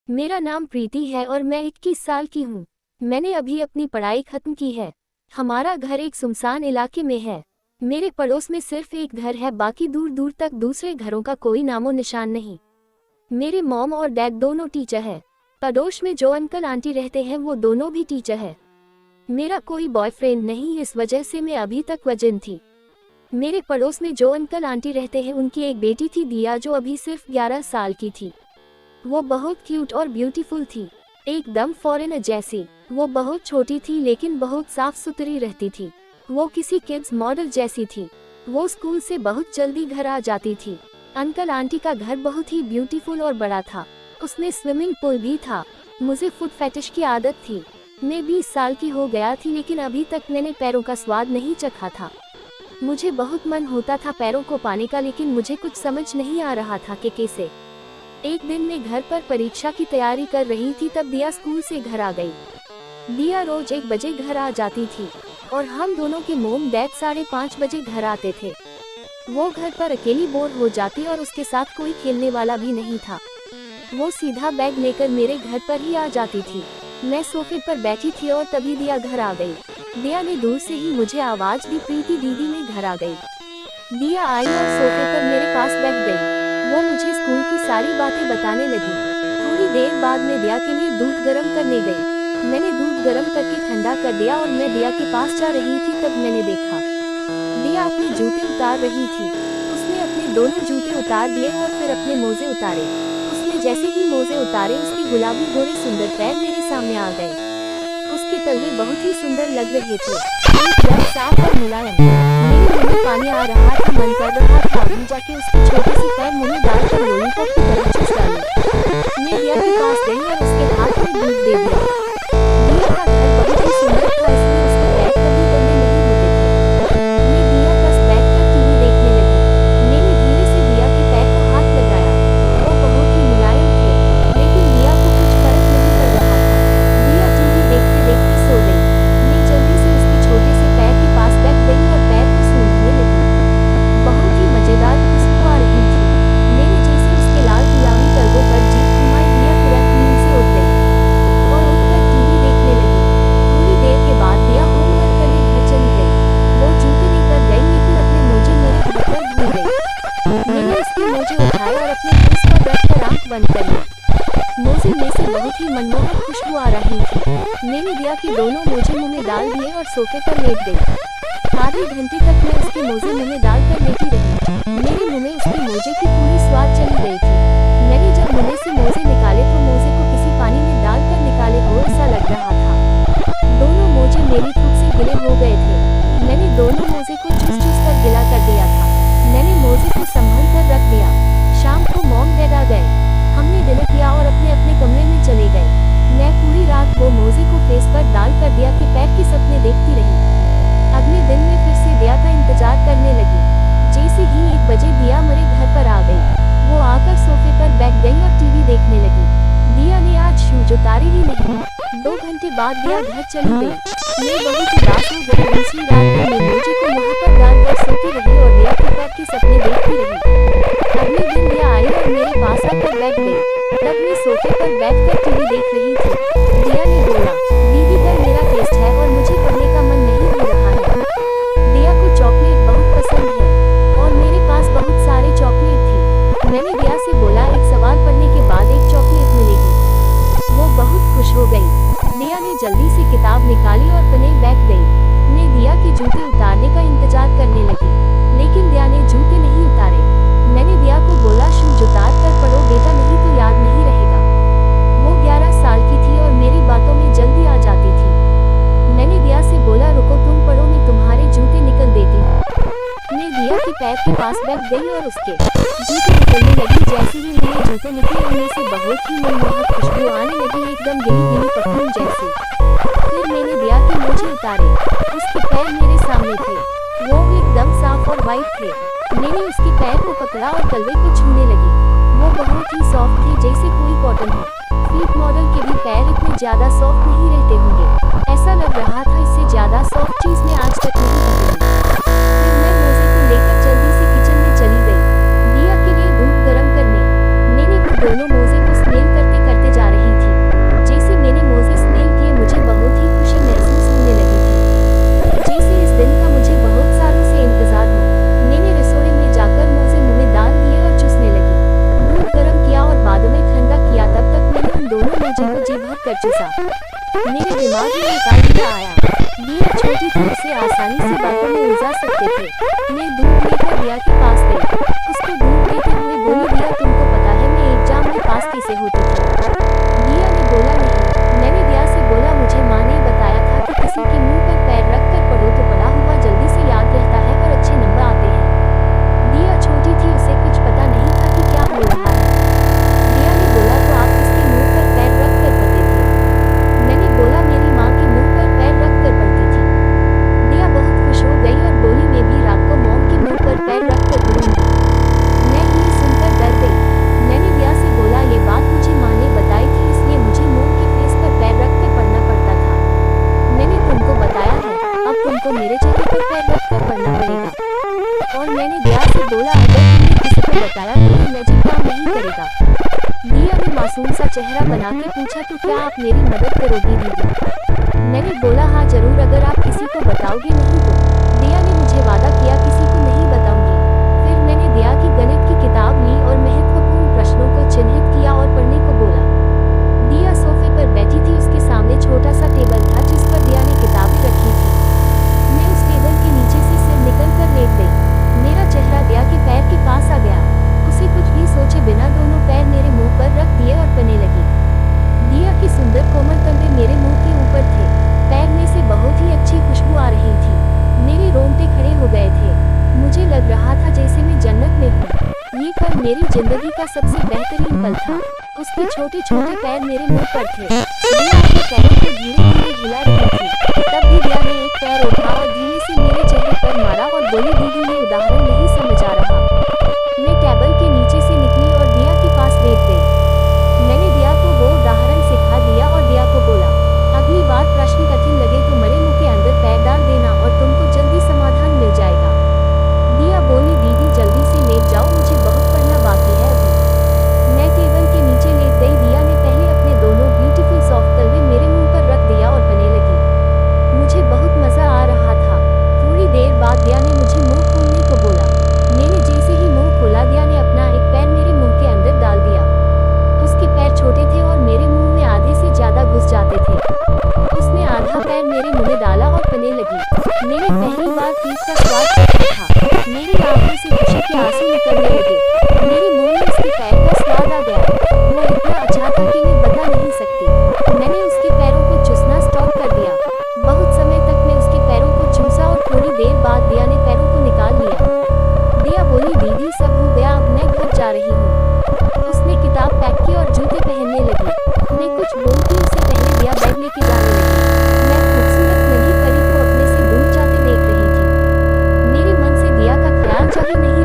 मेरा नाम प्रीति है और मैं 21 साल की हूँ। मैंने अभी अपनी पढ़ाई खत्म की है। हमारा घर एक सुनसान इलाके में है। मेरे पड़ोस में सिर्फ एक घर है, बाकी दूर दूर तक दूसरे घरों का कोई नामो निशान नहीं। मेरे मॉम और डैड दोनों टीचर हैं। पड़ोस में जो अंकल आंटी रहते हैं वो दोनों भी टीचर हैं। मेरा कोई बॉयफ्रेंड नहीं, इस वजह से मैं अभी तक वर्जिन थी। मेरे पड़ोस में जो अंकल आंटी रहते हैं उनकी एक बेटी थी दिया, जो अभी सिर्फ 11 साल की थी। वो बहुत क्यूट और ब्यूटीफुल थी, एकदम फॉरेनर जैसी। वो बहुत छोटी थी लेकिन बहुत साफ सुथरी रहती थी। वो किसी किड्स मॉडल जैसी थी। वो स्कूल से बहुत जल्दी घर आ जाती थी। अंकल आंटी का घर बहुत ही ब्यूटीफुल और बड़ा था। उसमें स्विमिंग पूल भी था। मुझे फुट फेटिश की आदत थी। मैं 20 साल की हो गया थी लेकिन अभी तक मैंने पैरों का स्वाद नहीं चखा था। मुझे बहुत मन होता था पैरों को पाने का, लेकिन मुझे कुछ समझ नहीं आ रहा था कि कैसे। एक दिन मैं घर पर परीक्षा की तैयारी कर रही थी, तब दिया स्कूल से घर आ गई। दिया रोज 1 बजे घर आ जाती थी और हम दोनों के मोम डैड 5:30 बजे घर आते थे। वो घर पर अकेली बोर हो जाती और उसके साथ कोई खेलने वाला भी नहीं था। वो सीधा बैग लेकर मेरे घर पर ही आ जाती थी। मैं सोफे पर बैठी थी और तभी दिया घर आ गई। दिया ने दूर से ही मुझे आवाज दी, प्रीति दीदी मैं घर आ गई। दिया आई और सोफे पर मेरे पास बैठ गई। वो मुझे स्कूल की सारी बातें बताने लगी। थोड़ी देर बाद मैं दिया के लिए दूध गर्म करने गई। मैंने दूध गर्म करके ठंडा कर दिया और मैं दिया के पास जा रही थी, तब मैंने देखा दिया अपने जूते उतार रही थी। उसने अपने दोनों जूते उतार दिए और फिर अपने मोजे उतारे। उसने जैसे ही मोजे उतारे, उसके गुलाबी गोरे सुंदर पैर मेरे सामने आ गए। उसके तलवे बहुत ही सुंदर लग रहे थे, एकदम साफ और मुलायम। मेरे मुंह में पानी आ रहा था, मन कर रहा था अभी जाके उसके छोटे से पैर मुंह में डालकर लॉलीपॉप की तरह चूस डालूं। मैं दिया के पास गई और उसके हाथ में दूध दे दिया। दिया का घर बहुत ही सुंदर था, इसलिए उसके पैर कभी गंदे नहीं होते थे। मैं दिया पास बैठकर टीवी देखने लगी। मैंने धीरे से दिया के पैर को हाथ लगाया। वो बहुत ही मुलायम थे, लेकिन दिया को कुछ फर्क नहीं पड़ रहा था। दिया टीवी देखते देखते सो गई। मैं जल्दी से उसके छोटे से पैर के पास बैठ गई और पैर को सूंघने लगी। बहुत ही मजेदार खुशबू आ रही थी। मैंने जैसे उसके लाल गुलाबी तलवों पर जीभ घुमाई, दिया तुरंत नींद से उठ गई और उठकर टीवी देखने लगी। थोड़ी देर के बाद दिया होमवर्क करने घर चली गई। वो जूते लेकर गई लेकिन अपने मोजे मेरे घर पर भूल गई। मैंने उसके मोजे उठाए और अपने फेस पर बैठकर आंख बंद कर ली। मोजे में से बहुत ही मनमोहक खुशबू आ रही थी। मैंने दिया कि दोनों मोजे मुंह में डाल दिए और सोफे पर लेट गई। आधे घंटे तक मैं उसके मोजे मुंह में डालकर लेटी रही। मेरे मुंह में उसके मोजे की पूरी स्वाद चली गई थी। मैंने जब मुंह में से मोजे निकाले तो मोजे को किसी पानी में डालकर निकाले हो ऐसा लग रहा था। दोनों मोजे मेरी थूक से गिले हो गए थे। मैंने दोनों मोजे को चूस चूस कर गिला कर दिया था। मैंने मोजे को संभल कर रख दिया। शाम को मॉम डैड आ गए। हमने डिनर किया और अपने अपने कमरे में चले गए। मैं पूरी रात वो मोजे को फेस पर डाल कर दिया के पैर के सपने देखती रही। अगले दिन मैं फिर से दिया का इंतजार करने लगी। जैसे ही 1 बजे दिया मेरे घर पर आ गई। वो आकर सोफे पर बैठ गई और टीवी देखने लगी। दिया ने आज शूज उतारे ही नहीं। 2 घंटे बाद दिया घर चली गई। मैं बहुत उदास हो गई। दूसरी रात में मैं मोजे को मुंह पर डालकर सोती रही और दिया के पैर के सपने देखती रही। अगले दिन दिया आई और मेरे पास आकर बैठ गई। तब मैं सोफे पर बैठकर टीवी देख रही थी। दिया ने बोला, दीदी पर मेरा टेस्ट है और मुझे पढ़ने का मन नहीं हो रहा है। दिया को चॉकलेट बहुत पसंद है और मेरे पास बहुत सारे चॉकलेट थी। मैंने दिया से बोला, एक सवाल पढ़ने के बाद एक चॉकलेट मिलेगी। वो बहुत खुश हो गई। दिया ने जल्दी से किताब निकाली और पढ़ने बैठ गई। मैं दिया के जूते उतारने का इंतजार करने लगी, लेकिन दिया ने जूते नहीं उतारे। मैंने दिया को बोला, शूज उतार कर पढ़ो बेटा, नहीं तो याद नहीं रहेगा। वो 11 साल की थी और मेरी बातों में जल्दी आ जाती थी। मैंने दिया से बोला, रुको तुम पढ़ो, मैं तुम्हारे जूते निकल देती हूँ। मैं दिया के पैर के पास बैठ गई और उसके जूते निकलने लगी। जैसे ही मेरे जूते निकले, उनमें से बहुत ही मनमोहक खुशबू आने लगी, एकदम गिली गिली परफ्यूम जैसी। फिर मैंने दिया के मोजे उतारे। उसके पैर मेरे सामने थे। वो एकदम साफ और वाइट थे। मैंने उसके पैर को पकड़ा और तलवे को छूने लगी। वो बहुत ही सॉफ्ट थे, जैसे कोई कॉटन हो। फीट मॉडल के भी पैर इतने ज्यादा सॉफ्ट नहीं रहते होंगे। ऐसा लग रहा था इससे ज्यादा सॉफ्ट चीज मैं आज तक नहीं पहनी। फिर मैं मोजे को लेकर जल्दी से किचन में चली गई, दिया के लिए दूध गर्म करने। मैंने वो दोनों मोजे को स्मेल करते करते जा रहे कर चूसा। मेरे दिमाग में एक आइडिया आया। दिया छोटी थी, उसे आसानी से बातों में उलझा सकते थे। मैं दूध लेकर दिया के पास गई। उसको दूध देते हुए बोली, दिया तुमको पता है मैं एग्जाम में पास कैसे होती थी? दिया ने बोला नहीं। मैंने दिया से बोला, मुझे माँ ने बताया था कि किसी के मुंह पर पैर रख कर पढ़ो तो पढ़ा हुआ जल्दी से याद रहता है और अच्छे नंबर आते हैं। दिया छोटी थी, उसे कुछ पता नहीं था कि क्या हो रहा है। दिया ने बोला, तो आप किसके मुंह पर पैर रख कर पढ़ते थे? मैंने बोला, मेरी माँ के मुंह पर पैर रख कर पढ़ती थी। दिया बहुत खुश हो गई और बोली, मैं भी रात को मॉम के मुंह पर पैर रख कर पढ़ूंगी। मैं ये सुनकर डर गई। मैंने दिया से बोला, ये बात मुझे माँ ने बताई थी, इसलिए मुझे मॉम के फेस पर पैर रख कर पढ़ना पड़ता था। मैंने तुमको बताया है, अब तुमको मेरे चेहरे पर पैर रख कर पढ़ना पड़ेगा। और मैंने दिया से बोला, अगर तुमने किसी को बताया तो ये मैजिक काम नहीं करेगा। दिया ने मासूम सा चेहरा बना के पूछा, तो क्या आप मेरी मदद करोगी दीदी? मैंने बोला, हाँ जरूर, अगर आप किसी को बताओगे नहीं तो। दिया ने मुझे वादा किया, किसी को नहीं बताऊंगी। फिर मैंने दिया की गणित की किताब ली और महत्वपूर्ण प्रश्नों को चिन्हित किया और पढ़ने को बोला। दिया सोफे पर बैठी थी, उसके सामने छोटा सा टेबल था जिस पर दिया ने किताबें रखी थी। मैं उस टेबल के नीचे से सिर निकल कर लेट गई। मेरा चेहरा दिया के पैर के पास आ गया। उसे कुछ भी सोचे बिना दोनों पैर मेरे मुंह पर रख दिए और पढ़ने लगी। दिया की सुंदर कोमल कंधे मेरे मुंह के ऊपर थे। पैर में से बहुत ही अच्छी खुशबू आ रही थी। मेरे रोंगटे खड़े हो गए थे। मुझे लग रहा था जैसे मैं जन्नत में हूँ। ये पल मेरी जिंदगी का सबसे बेहतरीन पल था। उसके छोटे छोटे पैर मेरे मुंह पर थे। दिया अपने पैरों को धीरे धीरे हिला रही थी। तब भी दिया ने एक पैर उठा और धीरे से मेरे चेहरे पर मारा और बोली, दीदी ये उदाहरण नहीं समझ आ रहा। मैं टेबल के नीचे से निकली और दिया के पास बैठ गई। मैंने दिया को वो उदाहरण सिखा दिया और दिया को बोला, अगली बार प्रश्न कठिन लगे तो मरे मुंह के अंदर पैर डाल देना और तुमको जल्दी समाधान मिल जाएगा। दिया बोली, दीदी जल्दी से लेट जाओ, मुझे बहुत पढ़ना बाकी है अभी। मैं टेबल के नीचे लेट गई। दिया ने पहले अपने दोनों ब्यूटीफुल सॉफ्ट तलवे मेरे मुंह पर रख दिया और पढ़ने लगी। मुझे बहुत मजा आ रहा था। थोड़ी देर बाद दिया ने मुझे मुंह खोलने को बोला। मैंने जैसे ही मुंह खोला, दिया ने अपना एक पैर मेरे मुंह के अंदर डाल दिया। उसके पैर छोटे थे और मेरे मुंह में आधे से ज्यादा घुस जाते थे। उसने आधा पैर मेरे मुंह में डाला और पढ़ने लगी। मैंने पहली बार फीस का स्वाद चखा था। मेरी आंखों से खुशी के आंसू निकलने लगे। मेरे मुंह में उसके पैर का स्वाद आ गया। वो इतना अच्छा था कि मैं बता नहीं सकती। मैंने उसके पैरों को चूसना स्टॉप कर दिया। बहुत समय तक मैं उसके पैरों को चूसा और थोड़ी देर बाद दिया ने पैरों को निकाल लिया। दिया बोली, दीदी सब हो गया, अब मैं घर जा रही हूँ। उसने किताब पैक की और जूते पहनने लगी। मैं कुछ बोलती उससे पहले दिया बैग लेके जाने लगी। मैं खूबसूरत नन्ही परी को अपने से दूर जाते देख रही थी। मेरे मन से दिया का ख्याल जा ही नहीं